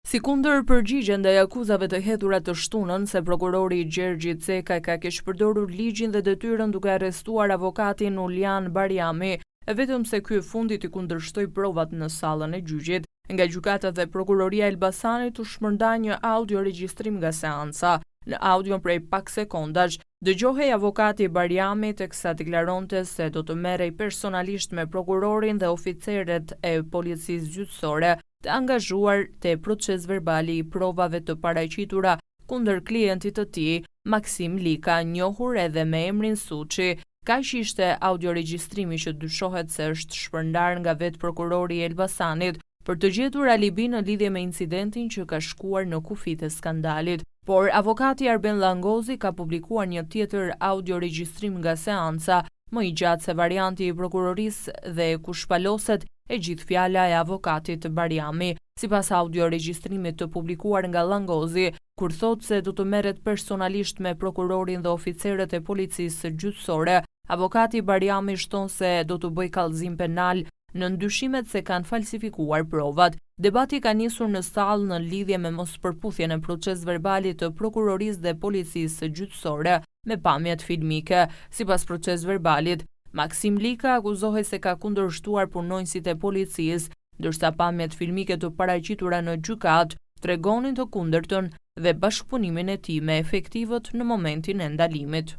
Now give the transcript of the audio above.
Si kundër përgjigje ndaj akuzave të hedhura të shtunën se prokurori Gjergji Cekaj ka keqpërdorur ligjin dhe detyrën duke arrestuar avokatin Uljan Bariami, vetëm se ky fundit i kundërshtoi provat në sallën e gjyqit. Nga gjykata dhe prokuroria e Elbasanit u shpërnda një audio regjistrim nga seanca. Në audion prej pak sekondash, dëgjohej avokati Bariami teksa deklaronte se do të merrej personalisht me prokurorin dhe oficerët e policisë gjyqësore të angazhuar te proces verbali i provave të paraqitura kundër klientit të tij, Maksim Lika, njohur edhe me emrin Suçi. Kaq ishte audioregjistrimi që dyshohet se është shpërndar nga vetë prokurori i Elbasanit për të gjetur alibi në lidhje me incidentin që ka shkuar në kufit e skandalit. Por avokati Arben Langozi ka publikuar një tjetër audioregjistrim nga seanca, më i gjatë se varianti i prokurorisë dhe ku shpaloset e gjithë fjala e avokatit Bariami. Sipas audioregjistrimit të publikuar nga Langozi, kur thot se do të merret personalisht me prokurorin dhe oficerët e policisë gjyqësore, avokati Bariami shton se do të bëjë kallëzim penal në ndyshimet se kanë falsifikuar provat. Debati ka nisur në sallë në lidhje me mospërputhjen e proces verbalit të prokurorisë dhe policisë gjyqësore me pamjet filmike. Sipas proces verbalit, Maksim Lika akuzohet se ka kundërshtuar punonjësit e policisë, ndërsa pamjet filmike të paraqitura në gjykatë tregonin të kundërtën dhe bashkëpunimin e tij me efektivët në momentin e ndalimit.